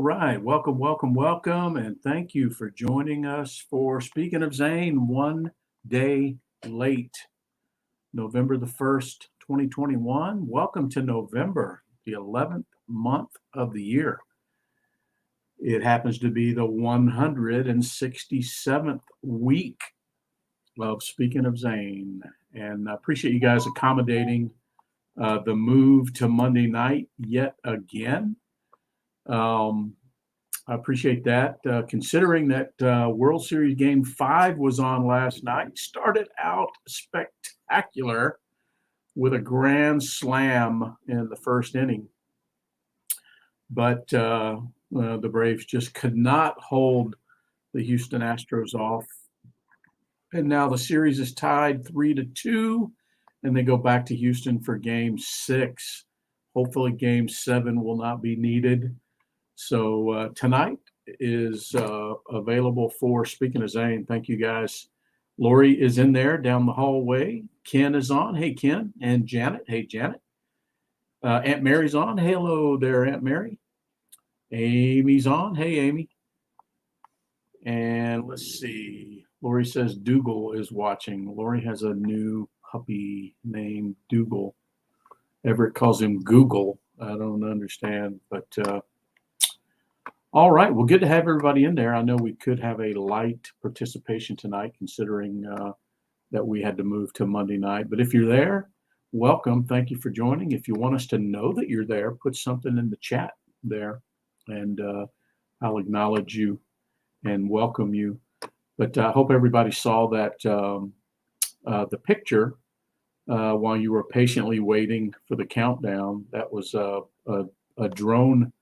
right. Welcome, welcome, welcome. And thank you for joining us for Speaking of Zane, one day late, November the 1st, 2021. Welcome to November, the 11th month of the year. It happens to be the 167th week of Speaking of Zane. And I appreciate you guys accommodating the move to Monday night yet again. I appreciate that. Considering that World Series Game 5 was on last night, started out spectacular with a grand slam in the first inning. But the Braves just could not hold the Houston Astros off. And now the series is tied 3-2, and they go back to Houston for Game 6. Hopefully Game 7 will not be needed. So tonight is available for Speaking of Zane. Thank you, guys. Lori is in there down the hallway. Ken is on. Hey, Ken. And Janet. Hey, Janet. Aunt Mary's on. Hello there, Aunt Mary. Amy's on. Hey, Amy. And let's see. Lori says Dougal is watching. Lori has a new puppy named Dougal. Everett calls him Google. I don't understand, but all right. Well, good to have everybody in there. I know we could have a light participation tonight, considering that we had to move to Monday night. But if you're there, welcome. Thank you for joining. If you want us to know that you're there, put something in the chat there, and I'll acknowledge you and welcome you. But I hope everybody saw that the picture while you were patiently waiting for the countdown. That was a drone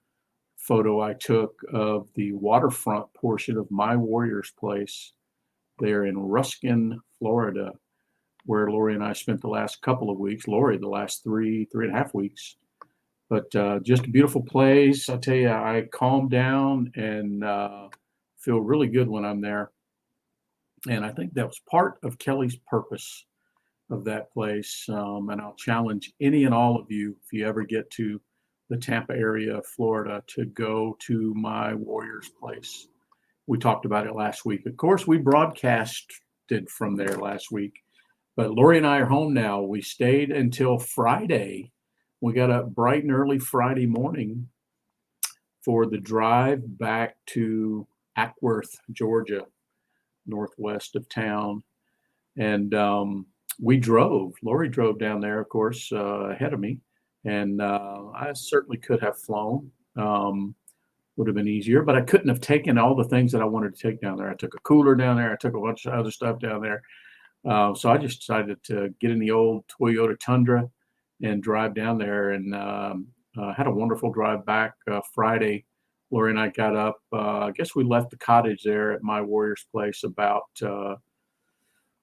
photo I took of the waterfront portion of my Warriors place there in Ruskin, Florida, where Lori and I spent the last couple of weeks. Lori, the last three and a half weeks. But just a beautiful place. I tell you, I calm down and feel really good when I'm there. And I think that was part of Kelly's purpose of that place. And I'll challenge any and all of you, if you ever get to the Tampa area of Florida, to go to my Warriors place. We talked about it last week. Of course, we broadcasted from there last week, but Lori and I are home now. We stayed until Friday. We got up bright and early Friday morning for the drive back to Ackworth, Georgia, northwest of town. And we drove. Lori drove down there, of course, ahead of me. And I certainly could have flown, would have been easier, but I couldn't have taken all the things that I wanted to take down there. I took a cooler down there. I took a bunch of other stuff down there. So I just decided to get in the old Toyota Tundra and drive down there, and had a wonderful drive back Friday. Lori and I got up. I guess we left the cottage there at my Warriors place about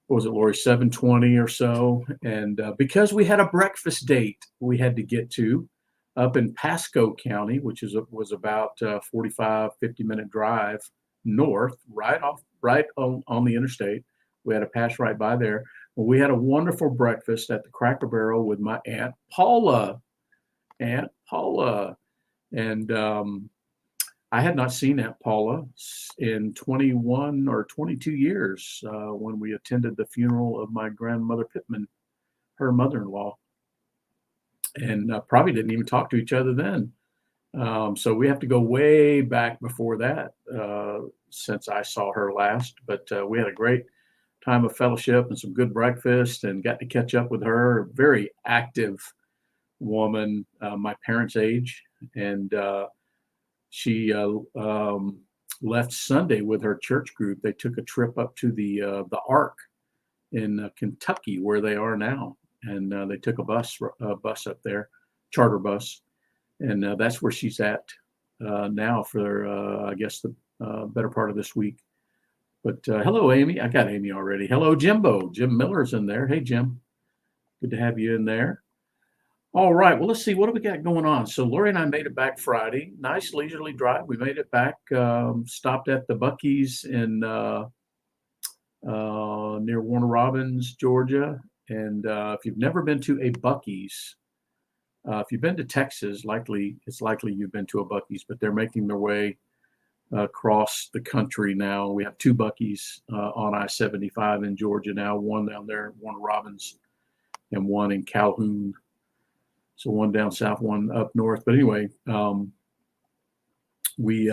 what was it, Lori, 7:20 or so. And because we had a breakfast date we had to get to up in Pasco County, which was about 45, 50-minute drive north, right on the interstate. We had to pass right by there. Well, we had a wonderful breakfast at the Cracker Barrel with my Aunt Paula. And I had not seen Aunt Paula in 21 or 22 years when we attended the funeral of my grandmother Pittman, her mother-in-law, and probably didn't even talk to each other then. So we have to go way back before that since I saw her last. But we had a great time of fellowship and some good breakfast, and got to catch up with her. Very active woman, my parents' age, and she left Sunday with her church group. They took a trip up to the Ark in Kentucky, where they are now, and they took a bus up there, charter bus, and that's where she's at now for I guess the better part of this week. But hello, Amy. I got Amy already. Hello, Jimbo. Jim Miller's in there. Hey, Jim. Good to have you in there. All right. Well, let's see. What do we got going on? So Lori and I made it back Friday. Nice leisurely drive. We made it back. Stopped at the Buc-ee's in near Warner Robins, Georgia. And if you've never been to a Buc-ee's, If you've been to Texas, it's likely you've been to a Buc-ee's, but they're making their way across the country now. We have two Buc-ee's on I-75 in Georgia now, one down there, one in Robbins, and one in Calhoun. So one down south, one up north. But anyway, we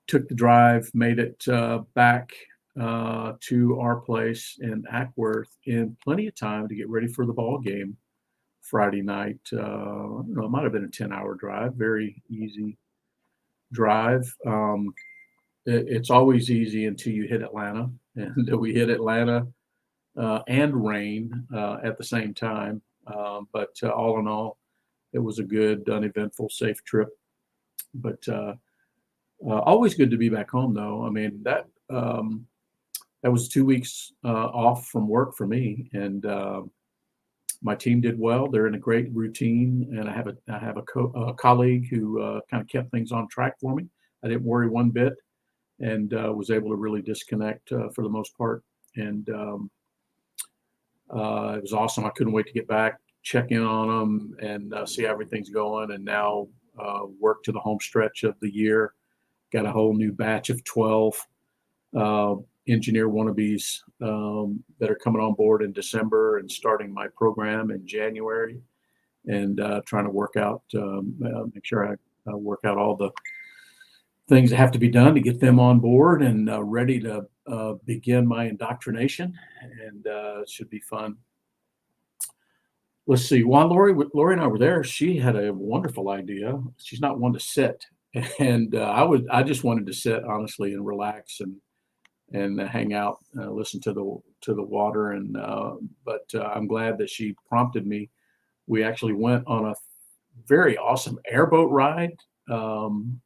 took the drive, made it back to our place in Ackworth in plenty of time to get ready for the ball game Friday night. I don't know, it might have been a 10-hour drive, very easy drive. It's always easy until you hit Atlanta, and we hit Atlanta and rain at the same time. But all in all, it was a good, uneventful, safe trip. But always good to be back home, though. I mean, that was 2 weeks off from work for me, and my team did well. They're in a great routine, and I have a colleague who kind of kept things on track for me. I didn't worry one bit, and was able to really disconnect for the most part. And it was awesome. I couldn't wait to get back, check in on them, and see how everything's going. And now work to the home stretch of the year. Got a whole new batch of 12 engineer wannabes that are coming on board in December, and starting my program in January, and trying to work out, make sure I work out all the things that have to be done to get them on board and ready to begin my indoctrination, and it should be fun. Let's see. While Lori and I were there, she had a wonderful idea. She's not one to sit, and I just wanted to sit honestly and relax and hang out, listen to the water, and but I'm glad that she prompted me. We actually went on a very awesome airboat ride down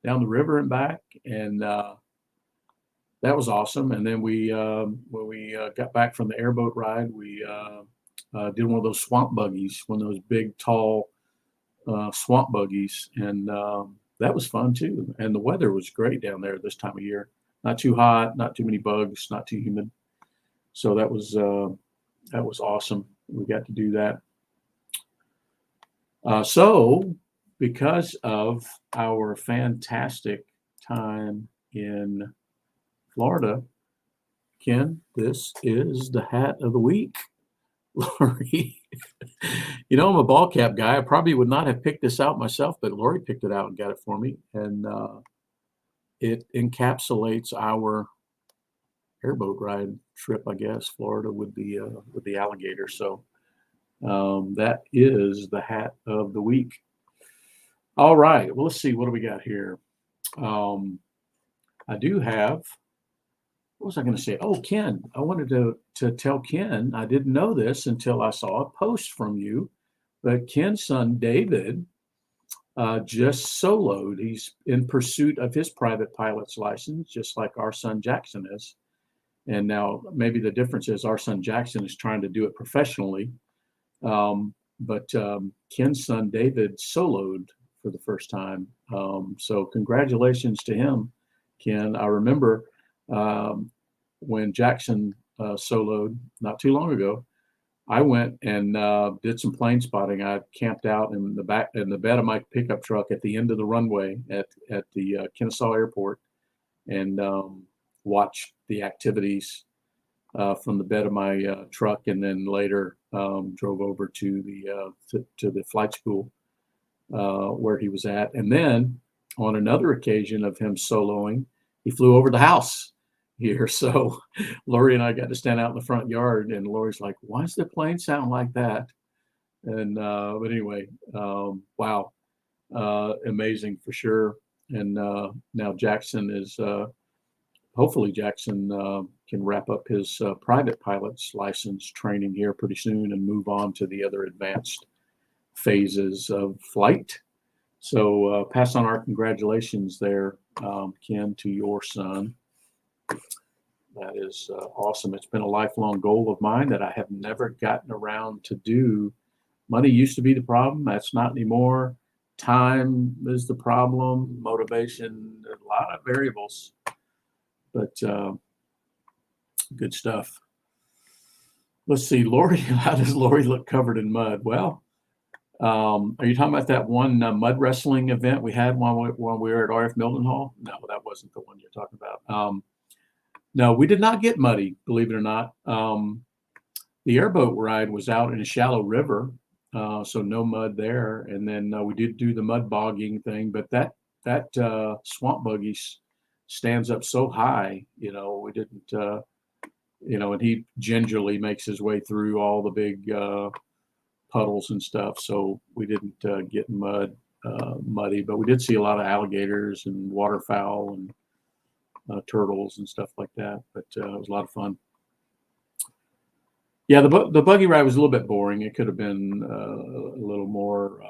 the river and back, and that was awesome. And then when we got back from the airboat ride, we did one of those swamp buggies, one of those big, tall swamp buggies, and that was fun too. And the weather was great down there this time of year. Not too hot, not too many bugs, not too humid. So that was awesome. We got to do that. So because of our fantastic time in Florida, Ken, this is the hat of the week. Lori, I'm a ball cap guy. I probably would not have picked this out myself, but Lori picked it out and got it for me. And it encapsulates our airboat ride trip, I guess, Florida with the alligator. So that is the hat of the week. All right. Well, let's see. What do we got here? I do have. What was I going to say? Oh, Ken, I wanted to tell Ken, I didn't know this until I saw a post from you, but Ken's son, David, just soloed. He's in pursuit of his private pilot's license, just like our son Jackson is. And now maybe the difference is our son Jackson is trying to do it professionally. But Ken's son, David, soloed for the first time. So congratulations to him, Ken. I remember when Jackson soloed not too long ago, I went and did some plane spotting. I camped out in the bed of my pickup truck at the end of the runway at the Kennesaw Airport, and watched the activities from the bed of my truck, and then later drove over to the flight school where he was at. And then on another occasion of him soloing, he flew over the house here. So Lori and I got to stand out in the front yard, and Lori's like, why does the plane sound like that? And but anyway, wow, amazing for sure. And now Jackson is hopefully Jackson can wrap up his private pilot's license training here pretty soon and move on to the other advanced phases of flight. So pass on our congratulations there, Ken, to your son. That is awesome. It's been a lifelong goal of mine that I have never gotten around to do. Money used to be the problem. That's not anymore. Time is the problem. Motivation, a lot of variables. But good stuff. Let's see, Lori. How does Lori look covered in mud? Well, Are you talking about that one mud wrestling event we had when we were at RF Milton Hall? No, that wasn't the one you're talking about. No, we did not get muddy, believe it or not. The airboat ride was out in a shallow river, so no mud there. And then we did do the mud bogging thing, but that swamp buggy stands up so high, we didn't, and he gingerly makes his way through all the big puddles and stuff. So we didn't get muddy, but we did see a lot of alligators and waterfowl and turtles and stuff like that. But it was a lot of fun. Yeah, the buggy ride was a little bit boring. It could have been a little more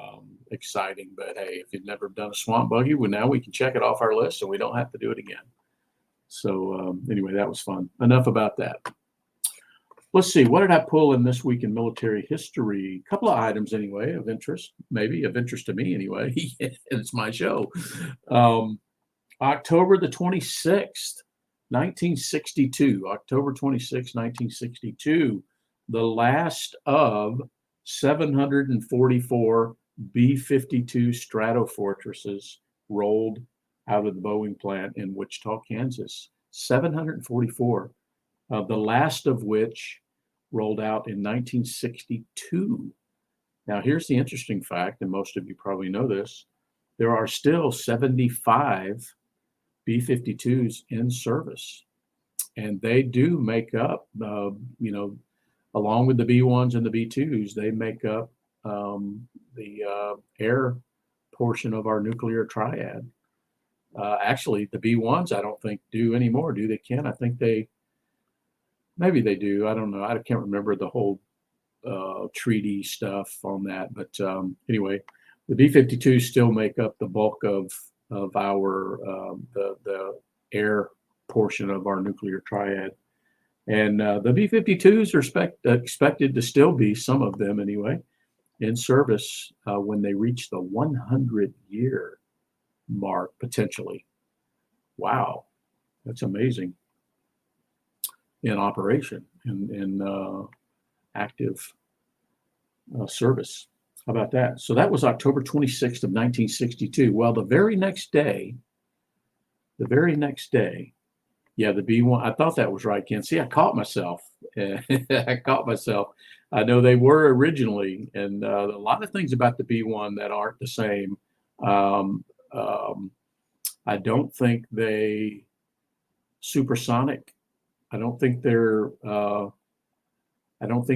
exciting, but hey, if you've never done a swamp buggy, well, now we can check it off our list and we don't have to do it again. So anyway, that was fun. Enough about that. Let's see, what did I pull in this week in military history? A couple of items anyway, of interest, maybe of interest to me anyway. It's my show. October the 26th, 1962, October 26, 1962, the last of 744 B-52 Stratofortresses rolled out of the Boeing plant in Wichita, Kansas. 744, the last of which rolled out in 1962. Now, here's the interesting fact, and most of you probably know this. There are still 75 B-52s in service, and they do make up, along with the B-1s and the B-2s, they make up the air portion of our nuclear triad. Actually, the B-1s I don't think do anymore, do they, Ken? I think maybe they do. I don't know. I can't remember the whole treaty stuff on that, but anyway, the B-52s still make up the bulk of our the air portion of our nuclear triad. And the B-52s are expected to still be, some of them anyway, in service when they reach the 100-year mark, potentially. Wow, that's amazing. In operation, in active service. How about that? So that was October 26th of 1962. Well, the very next day, yeah, the B-1, I thought that was right, Ken. See, I caught myself. I know they were originally, and a lot of things about the B-1 that aren't the same. I don't think they supersonic. I don't think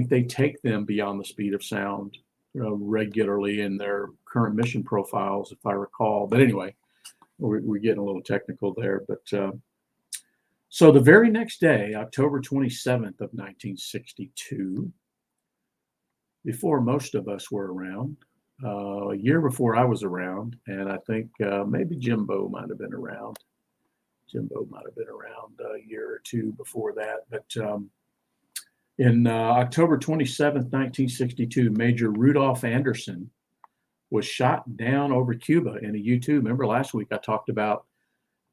they take them beyond the speed of sound regularly in their current mission profiles, if I recall. But anyway, we're getting a little technical there. But so the very next day, October 27th of 1962, before most of us were around, a year before I was around, and I think maybe Jimbo might have been around. Jimbo might have been around a year or two before that. But in October 27th, 1962, Major Rudolph Anderson was shot down over Cuba in a U-2. Remember last week I talked about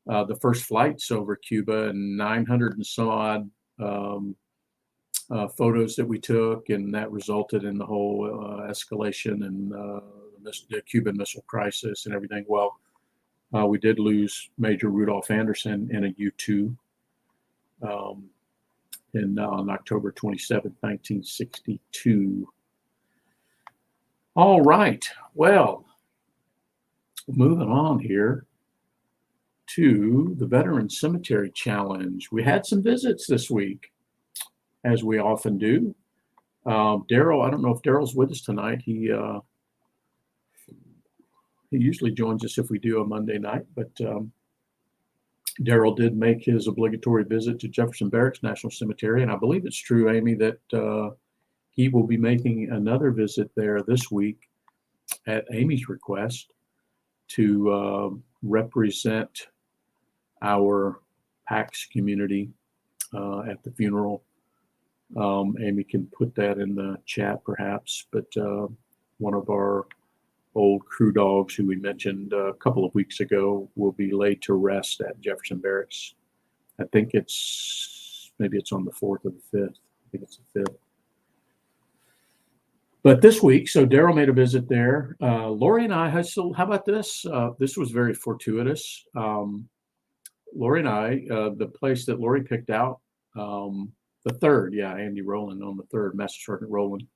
the first flights over Cuba and 900 and some odd photos that we took, and that resulted in the whole escalation and the Cuban Missile Crisis and everything. Well, we did lose Major Rudolph Anderson in a U-2 on October 27, 1962. All right. Well, moving on here to the Veteran Cemetery Challenge. We had some visits this week, as we often do. Daryl, I don't know if Daryl's with us tonight. He usually joins us if we do a Monday night, but Daryl did make his obligatory visit to Jefferson Barracks National Cemetery, and I believe it's true, Amy, that he will be making another visit there this week at Amy's request to represent our PAX community at the funeral. Amy can put that in the chat perhaps, but one of our old crew dogs who we mentioned a couple of weeks ago will be laid to rest at Jefferson Barracks. I think maybe it's on the 4th or the 5th. I think it's the 5th. But this week, so Daryl made a visit there. Lori and I, how about this? This was very fortuitous. Lori and I, the place that Lori picked out, the third, yeah, Andy Rowland on the third, Master Sergeant Rowland.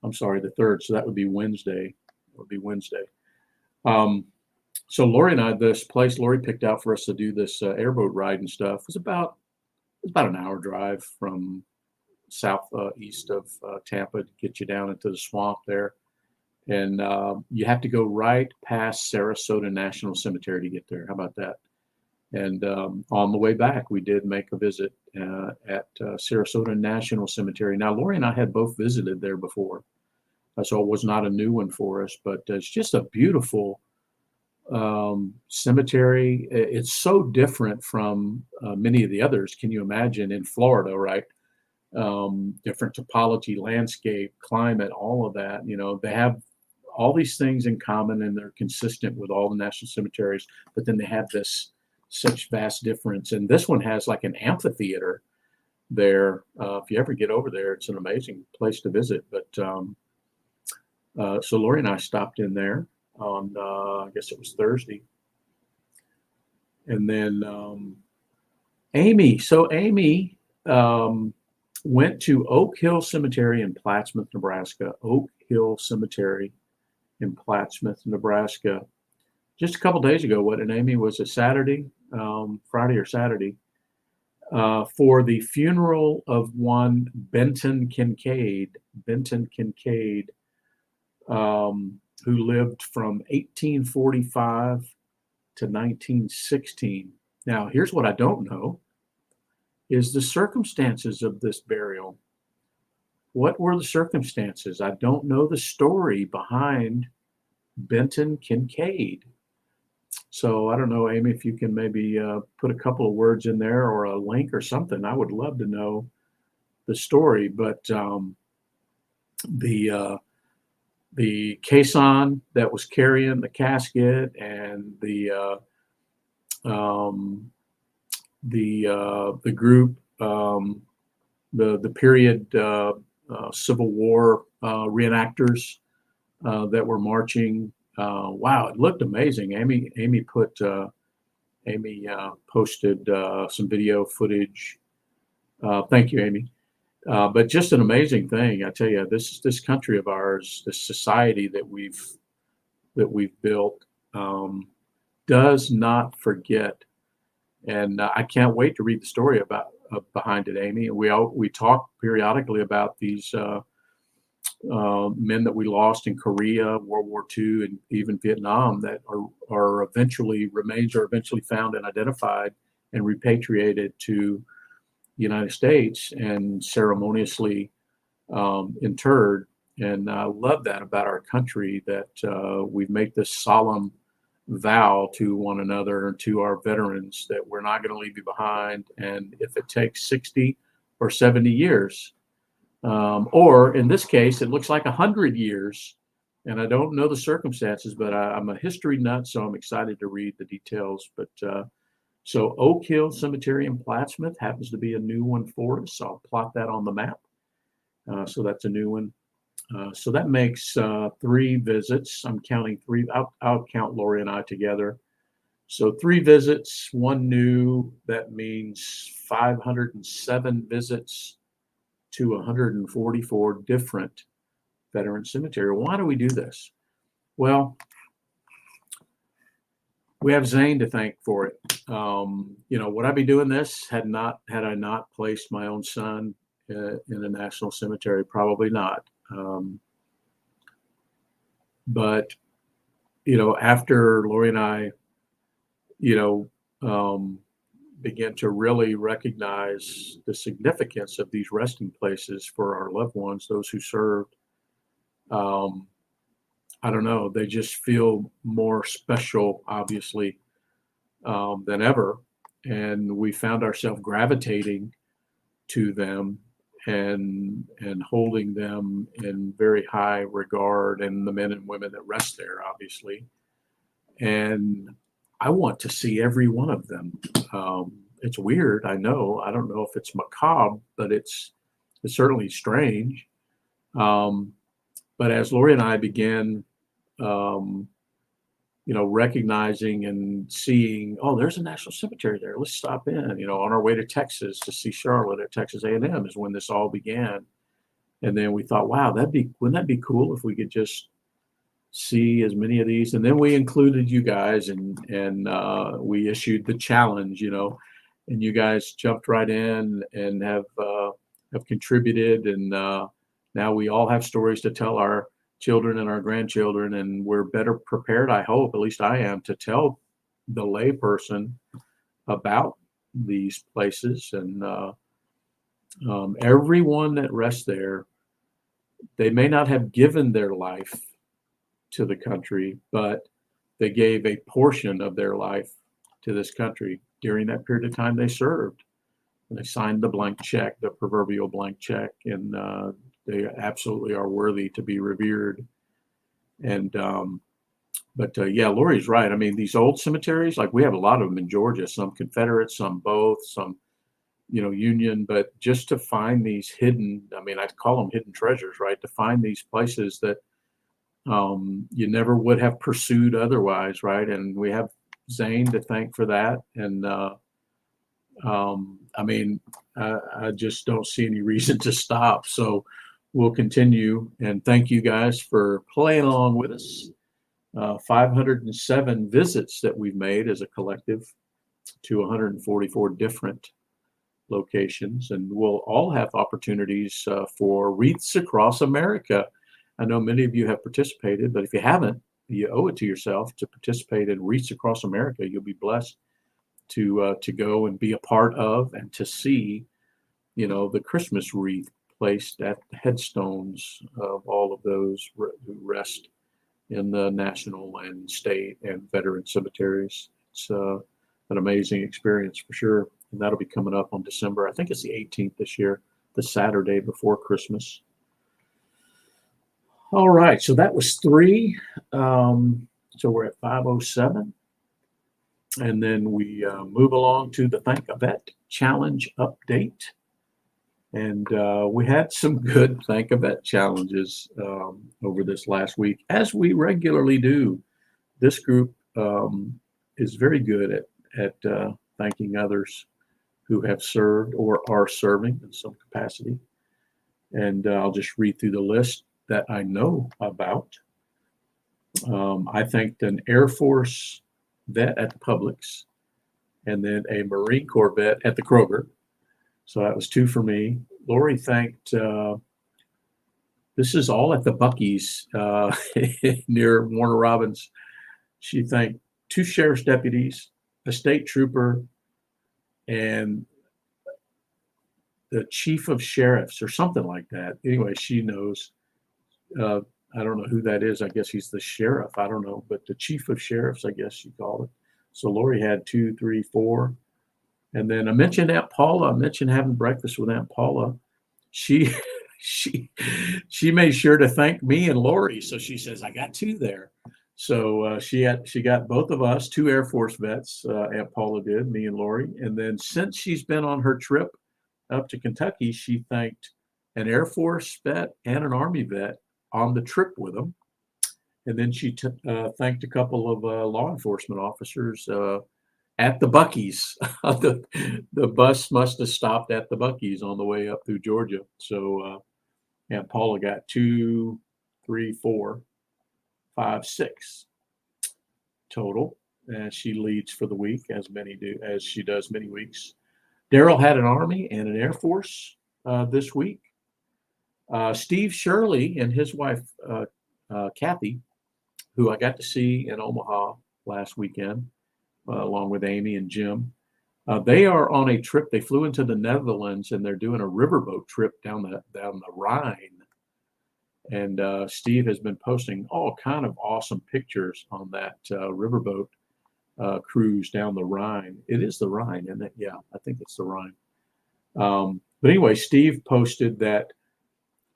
I'm sorry, the third. So that would be Wednesday. It would be Wednesday. So Lori and I, this place Lori picked out for us to do this airboat ride and stuff was about an hour drive from southeast of Tampa to get you down into the swamp there. And you have to go right past Sarasota National Cemetery to get there. How about that? And on the way back, we did make a visit at Sarasota National Cemetery. Now, Lori and I had both visited there before, so it was not a new one for us, but it's just a beautiful cemetery. It's so different from many of the others. Can you imagine in Florida, right? Different topology, landscape, climate, all of that. You know, they have all these things in common and they're consistent with all the national cemeteries, but then they have this such vast difference. And this one has like an amphitheater there. If you ever get over there, it's an amazing place to visit. But so Lori and I stopped in there on, I guess it was Thursday. And then Amy went to Oak Hill Cemetery in Plattsmouth, Nebraska. Oak Hill Cemetery in Plattsmouth, Nebraska. Just a couple days ago, what, and Amy, was a Saturday, Friday or Saturday, for the funeral of one Benton Kincaid, who lived from 1845 to 1916. Now, here's what I don't know, is the circumstances of this burial. What were the circumstances? I don't know the story behind Benton Kincaid. So I don't know, Amy, if you can maybe put a couple of words in there or a link or something. I would love to know the story. But the caisson that was carrying the casket and the group, the period Civil War reenactors that were marching. Wow, it looked amazing. Amy posted some video footage. Thank you, Amy. But just an amazing thing. I tell you, this country of ours, this society that we've built, does not forget. And I can't wait to read the story about behind it, Amy. We talk periodically about these men that we lost in Korea, World War II, and even Vietnam that are eventually found and identified and repatriated to the United States and ceremoniously interred. And I love that about our country, that we make this solemn vow to one another and to our veterans that we're not going to leave you behind. And if it takes 60 or 70 years, or in this case, it looks like 100 years, and I don't know the circumstances, but I'm a history nut, so I'm excited to read the details. But so Oak Hill Cemetery in Plattsmouth happens to be a new one for us. I'll plot that on the map. So that's a new one. So that makes 3 visits. I'm counting 3. I'll count Lori and I together. So 3 visits, 1 new. That means 507 visits to 144 different veteran cemeteries. Why do we do this? Well, we have Zane to thank for it. Would I be doing this had I not placed my own son in a national cemetery? Probably not. But after Lori and I, began to really recognize the significance of these resting places for our loved ones, those who served, I don't know, they just feel more special, obviously, than ever. And we found ourselves gravitating to them and holding them in very high regard, and the men and women that rest there, obviously. And I want to see every one of them. It's weird, I know. I don't know if it's macabre, but it's certainly strange. But as Lori and I began, um, recognizing and seeing, oh, there's a national cemetery there. Let's stop in. On our way to Texas to see Charlotte at Texas A&M is when this all began. And then we thought, wow, wouldn't that be cool if we could just see as many of these? And then we included you guys, and we issued the challenge, and you guys jumped right in and have contributed, and now we all have stories to tell our children and our grandchildren, and we're better prepared, I hope, at least I am, to tell the layperson about these places. And everyone that rests there, they may not have given their life to the country, but they gave a portion of their life to this country during that period of time they served. And they signed the blank check, the proverbial blank check, and they absolutely are worthy to be revered. And but yeah, Lori's right. I mean, these old cemeteries, like we have a lot of them in Georgia, some Confederate, some both, some Union, but just to find these hidden, I mean, I'd call them hidden treasures, right? To find these places that you never would have pursued otherwise, right? And we have Zane to thank for that. And I mean, I just don't see any reason to stop. So we'll continue. And thank you guys for playing along with us. 507 visits that we've made as a collective to 144 different locations. And we'll all have opportunities for Wreaths Across America. I know many of you have participated, but if you haven't, you owe it to yourself to participate in Wreaths Across America. You'll be blessed to go and be a part of and to see, the Christmas wreath placed at the headstones of all of those who rest in the national and state and veteran cemeteries. It's an amazing experience for sure. And that'll be coming up on December, I think it's the 18th this year, the Saturday before Christmas. All right, so that was 3. So we're at 507. And then we move along to the Thank a Vet Challenge update. And we had some good Thank a Vet challenges over this last week, as we regularly do. This group is very good at thanking others who have served or are serving in some capacity. And I'll just read through the list that I know about. I thanked an Air Force vet at the Publix, and then a Marine Corps vet at the Kroger. So that was 2 for me. Lori thanked, this is all at the Buc-ee's near Warner Robins. She thanked 2 sheriff's deputies, a state trooper, and the chief of sheriffs or something like that. Anyway, she knows. I don't know who that is. I guess he's the sheriff. I don't know, but the chief of sheriffs, I guess you call it. So Lori had 2, 3, 4. And then I mentioned Aunt Paula. I mentioned having breakfast with Aunt Paula. She made sure to thank me and Lori. So she says, I got 2 there. So she got both of us, 2 Air Force vets. Aunt Paula did, me and Lori. And then since she's been on her trip up to Kentucky, she thanked an Air Force vet and an Army vet on the trip with them. And then she thanked a couple of law enforcement officers at the Buc-ee's. The bus must have stopped at the Buc-ee's on the way up through Georgia. So Aunt Paula got 2, 3, 4, 5, 6 total. And she leads for the week, as she does many weeks. Daryl had an Army and an Air Force this week. Steve Shirley and his wife, Kathy, who I got to see in Omaha last weekend, along with Amy and Jim. They are on a trip. They flew into the Netherlands, and they're doing a riverboat trip down the Rhine. And Steve has been posting all kind of awesome pictures on that riverboat cruise down the Rhine. It is the Rhine, isn't it? Yeah, I think it's the Rhine. But anyway, Steve posted that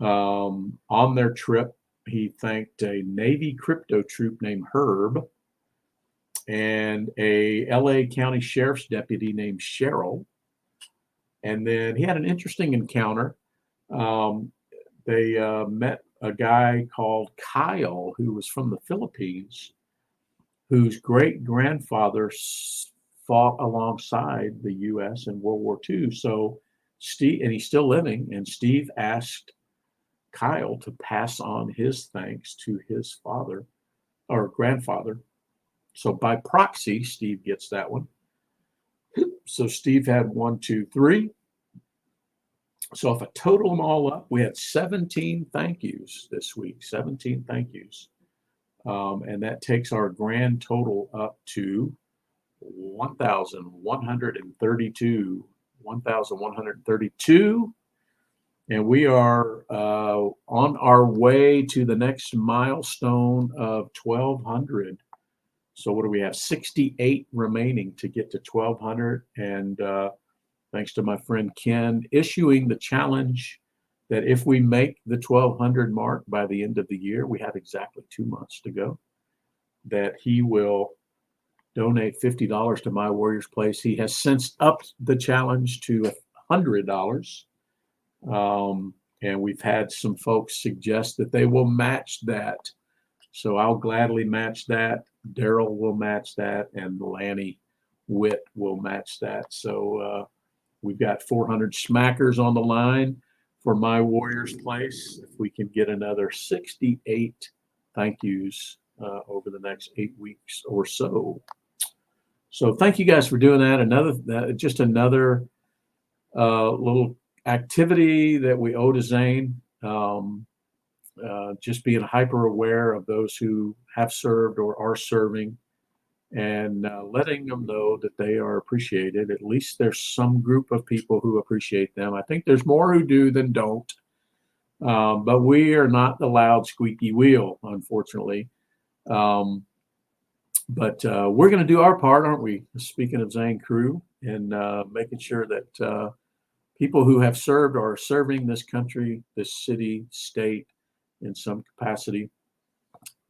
on their trip, he thanked a Navy crypto troop named Herb and a LA County Sheriff's deputy named Cheryl. And then he had an interesting encounter. They met a guy called Kyle who was from the Philippines, whose great grandfather fought alongside the U.S. in World War II. So Steve, and he's still living, and Steve asked Kyle to pass on his thanks to his father or grandfather. So by proxy, Steve gets that one. So Steve had 1, 2, 3. So if I total them all up, we had 17 thank yous this week, 17 thank yous. And that takes our grand total up to 1,132. 1,132. And we are on our way to the next milestone of 1,200. So what do we have? 68 remaining to get to 1,200. And thanks to my friend Ken issuing the challenge that if we make the 1,200 mark by the end of the year, we have exactly 2 months to go, that he will donate $50 to My Warriors Place. He has since upped the challenge to $100. And we've had some folks suggest that they will match that. So I'll gladly match that. Daryl will match that, and Lanny Witt will match that. So we've got 400 smackers on the line for My Warriors Place. If we can get another 68 thank yous over the next 8 weeks or so. So thank you guys for doing that. Just another little activity that we owe to Zane. Just being hyper aware of those who have served or are serving, and letting them know that they are appreciated. At least there's some group of people who appreciate them. I think there's more who do than don't. But we are not the loud, squeaky wheel, unfortunately. But we're going to do our part, aren't we? Speaking of Zane Crew, and making sure that people who have served or are serving this country, this city, state, in some capacity,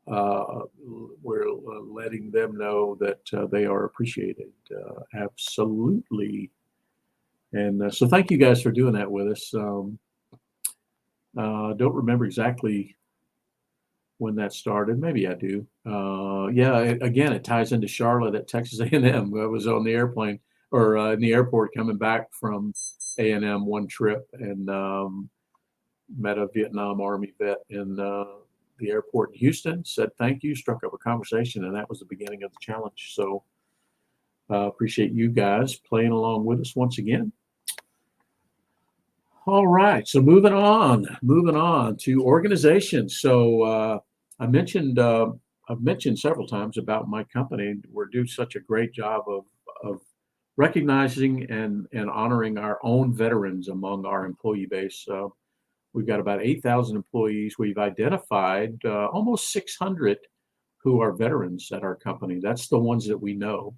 we're letting them know that they are appreciated. Absolutely. And so thank you guys for doing that with us. Don't remember exactly when that started. Maybe I do. Again, it ties into Charlotte at Texas A&M. I was on the airplane or in the airport coming back from A&M one trip, and met a Vietnam Army vet in the airport in Houston, said thank you, struck up a conversation, and that was the beginning of the challenge. So appreciate you guys playing along with us once again. All right, so moving on to organizations. So I've mentioned several times about my company. We're doing such a great job of recognizing and honoring our own veterans among our employee base. We've got about 8,000 employees. We've identified almost 600 who are veterans at our company. That's the ones that we know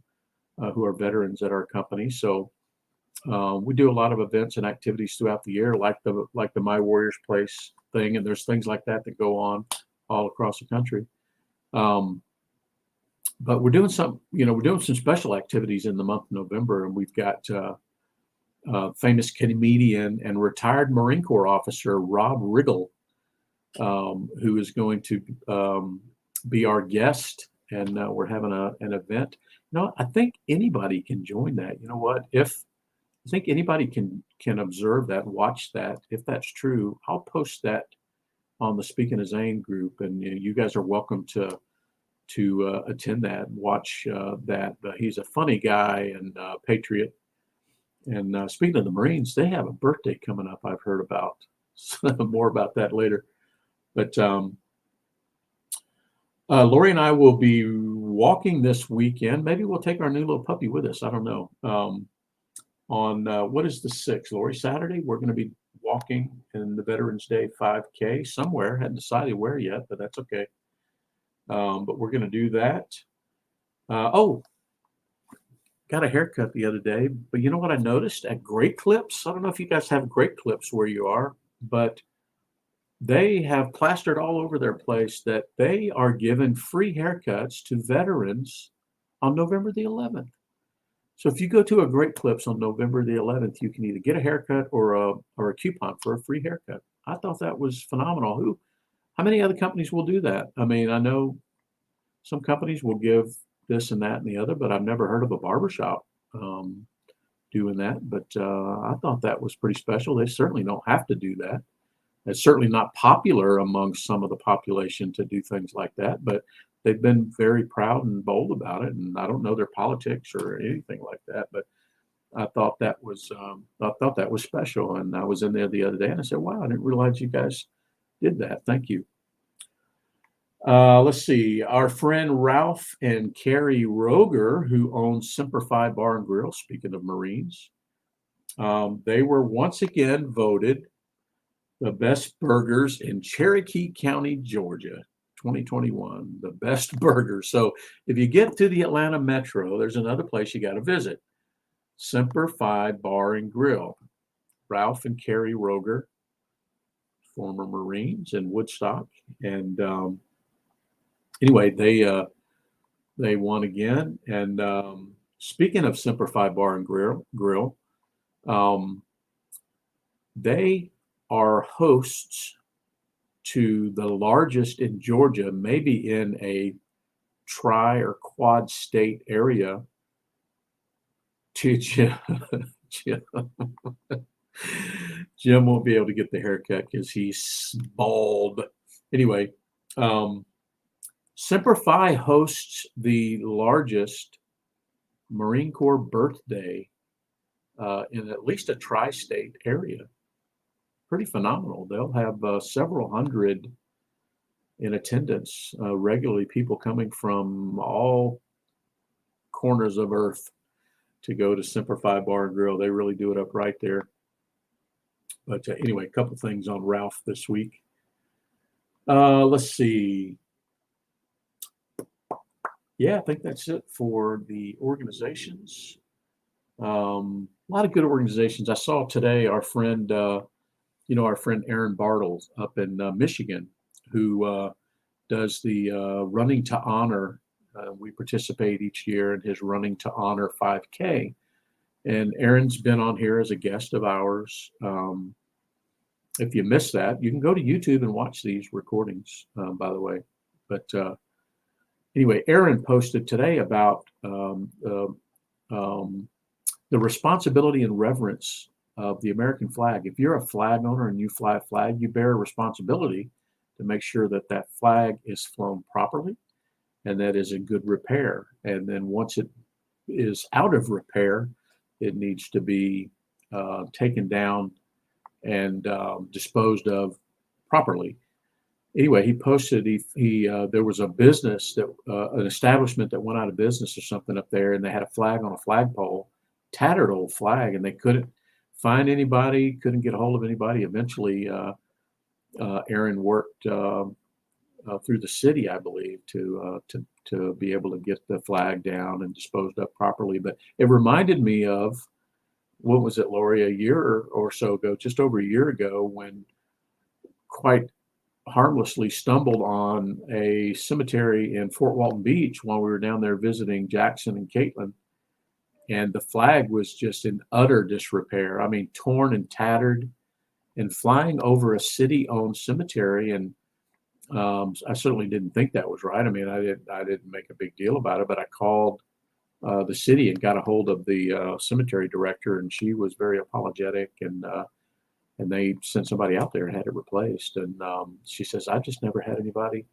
who are veterans at our company. So we do a lot of events and activities throughout the year, like the My Warriors Place thing, and there's things like that go on all across the country. But we're doing some special activities in the month of November, and we've got famous comedian and retired Marine Corps officer Rob Riggle, who is going to be our guest, and we're having an event. I think anybody can join that. You know what? If I think anybody can observe that, watch that. If that's true, I'll post that on the Speaking of Zane group, and you guys are welcome to attend that, watch that. He's a funny guy and patriot. And speaking of the Marines, they have a birthday coming up, I've heard about. More about that later. But Lori and I will be walking this weekend. Maybe we'll take our new little puppy with us. I don't know. On what is the 6th, Lori? Saturday, we're going to be walking in the Veterans Day 5K somewhere. Hadn't decided where yet, but that's okay. But we're going to do that. Got a haircut the other day, but you know what I noticed at Great Clips? I don't know if you guys have Great Clips where you are, but they have plastered all over their place that they are giving free haircuts to veterans on November the 11th. So if you go to a Great Clips on November the 11th, you can either get a haircut or a coupon for a free haircut. I thought that was phenomenal. how many other companies will do that? I mean, I know some companies will give this and that and the other, but I've never heard of a barbershop doing that. But I thought that was pretty special. They certainly don't have to do that. It's certainly not popular among some of the population to do things like that, but they've been very proud and bold about it. And I don't know their politics or anything like that, but I thought that was special. And I was in there the other day and I said, "Wow, I didn't realize you guys did that. Thank you." Let's see. Our friend Ralph and Carrie Roger, who owns Semper Fi Bar and Grill, speaking of Marines, they were once again voted the best burgers in Cherokee County, Georgia, 2021. The best burgers. So if you get to the Atlanta metro, there's another place you got to visit. Semper Fi Bar and Grill. Ralph and Carrie Roger, former Marines in Woodstock. And anyway, they won again. And speaking of Semper Fi Bar and Grill, they are hosts to the largest in Georgia, maybe in a tri or quad state area. To Jim, Jim won't be able to get the haircut because he's bald. Anyway, Semper Fi hosts the largest Marine Corps birthday in at least a tri-state area. Pretty phenomenal. They'll have several hundred in attendance regularly, people coming from all corners of Earth to go to Semper Fi Bar and Grill. They really do it up right there. But anyway, a couple things on Ralph this week. Let's see. Yeah, I think that's it for the organizations. A lot of good organizations. I saw today our friend, our friend Aaron Bartles up in Michigan, who does the Running to Honor. We participate each year in his Running to Honor 5K. And Aaron's been on here as a guest of ours. If you missed that, you can go to YouTube and watch these recordings, by the way. But anyway, Aaron posted today about the responsibility and reverence of the American flag. If you're a flag owner and you fly a flag, you bear a responsibility to make sure that that flag is flown properly and that is in good repair. And then once it is out of repair, it needs to be taken down and disposed of properly. Anyway, he posted, there was a business that, an establishment that went out of business or something up there, and they had a flag on a flagpole, tattered old flag, and they couldn't find anybody, couldn't get a hold of anybody. Eventually, Aaron worked through the city, I believe, to be able to get the flag down and disposed of properly. But it reminded me of, what was it, Lori, a year or so ago, just over a year ago, when quite harmlessly stumbled on a cemetery in Fort Walton Beach while we were down there visiting Jackson and Caitlin. And the flag was just in utter disrepair. I mean, torn and tattered and flying over a city-owned cemetery. And I certainly didn't think that was right. I mean, I didn't make a big deal about it, but I called the city and got a hold of the cemetery director, and she was very apologetic, and they sent somebody out there and had it replaced. And she says, I just never had anybody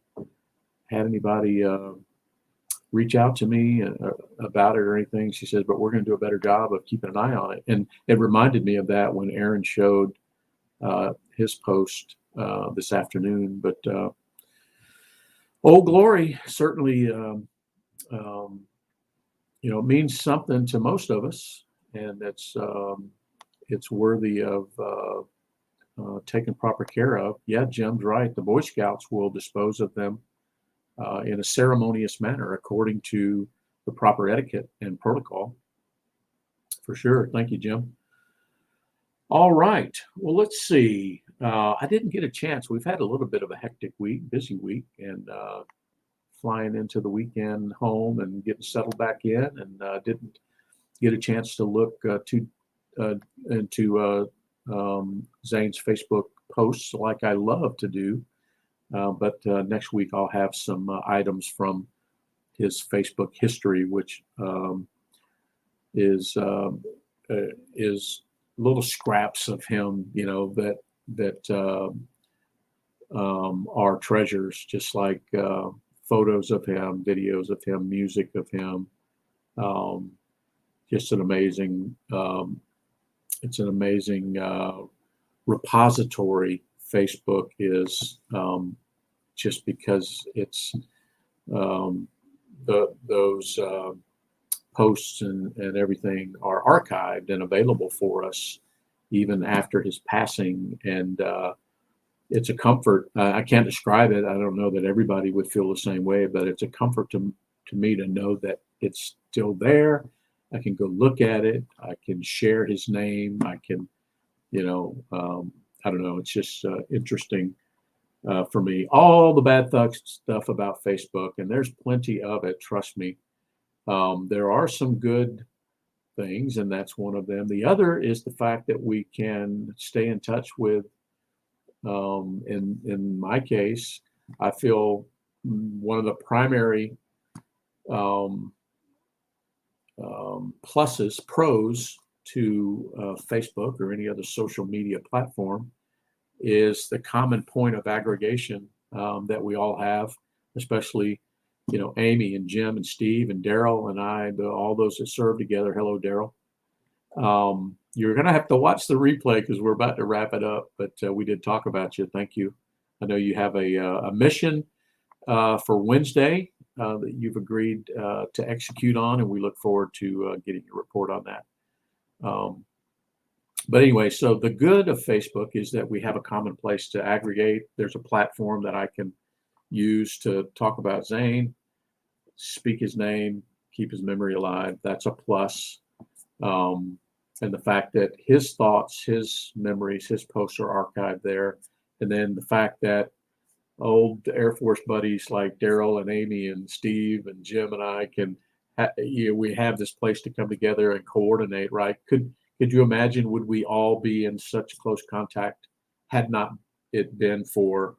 reach out to me about it or anything. She says, but we're going to do a better job of keeping an eye on it. And it reminded me of that when Aaron showed his post this afternoon. But Old Glory certainly, means something to most of us, and it's worthy of taken proper care of. Yeah, Jim's right. The Boy Scouts will dispose of them in a ceremonious manner according to the proper etiquette and protocol. For sure. Thank you, Jim. All right. Well, let's see. I didn't get a chance. We've had a little bit of a hectic week, busy week, and flying into the weekend home and getting settled back in, and didn't get a chance to look into Zane's Facebook posts like I love to do. But next week I'll have some items from his Facebook history, which is little scraps of him, that are treasures, just like photos of him, videos of him, music of him. Just an amazing, it's an amazing repository. Facebook is, just because it's those posts and everything are archived and available for us even after his passing. And it's a comfort. I can't describe it. I don't know that everybody would feel the same way, but it's a comfort to me to know that it's still there. I can go look at it. I can share his name. I can, I don't know. It's just interesting for me. All the bad stuff about Facebook, and there's plenty of it, trust me. There are some good things, and that's one of them. The other is the fact that we can stay in touch with, in my case, I feel one of the primary pros to Facebook or any other social media platform is the common point of aggregation that we all have, especially, Amy and Jim and Steve and Daryl and I, all those that serve together. Hello, Daryl. You're going to have to watch the replay because we're about to wrap it up, but we did talk about you. Thank you. I know you have a mission for Wednesday that you've agreed to execute on, and we look forward to getting your report on that. But anyway, so the good of Facebook is that we have a common place to aggregate. There's a platform that I can use to talk about Zane, speak his name, keep his memory alive. That's a plus. And the fact that his thoughts, his memories, his posts are archived there. And then the fact that old Air Force buddies like Daryl and Amy and Steve and Jim and I we have this place to come together and coordinate, right? Could you imagine, would we all be in such close contact had not it been for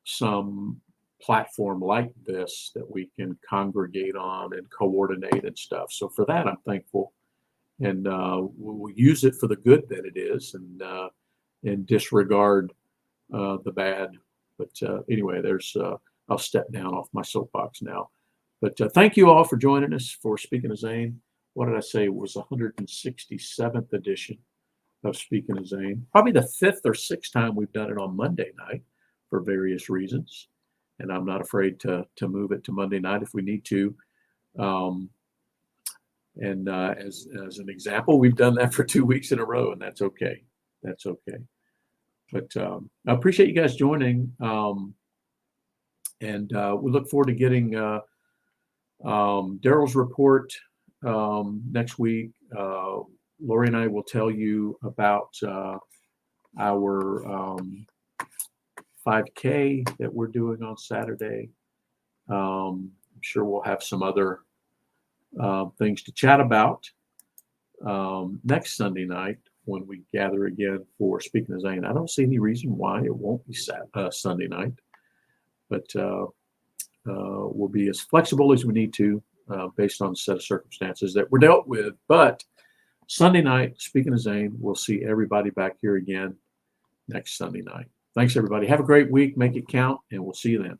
some platform like this that we can congregate on and coordinate and stuff? So for that, I'm thankful. And we'll use it for the good that it is, and disregard the bad. But anyway, I'll step down off my soapbox now. But thank you all for joining us for Speaking of Zane. What did I say? It was 167th edition of Speaking of Zane. Probably the 5th or 6th time we've done it on Monday night for various reasons. And I'm not afraid to move it to Monday night if we need to. And as an example, we've done that for 2 weeks in a row, and that's okay. That's okay. But I appreciate you guys joining. And we look forward to getting Daryl's report next week. Lori and I will tell you about our 5K that we're doing on Saturday. I'm sure we'll have some other things to chat about next Sunday night when we gather again for Speaking of Zane. I don't see any reason why it won't be Sunday night, but we'll be as flexible as we need to based on a set of circumstances that we're dealt with. But Sunday night, Speaking of Zane, we'll see everybody back here again next Sunday night. Thanks, everybody. Have a great week. Make it count, and we'll see you then.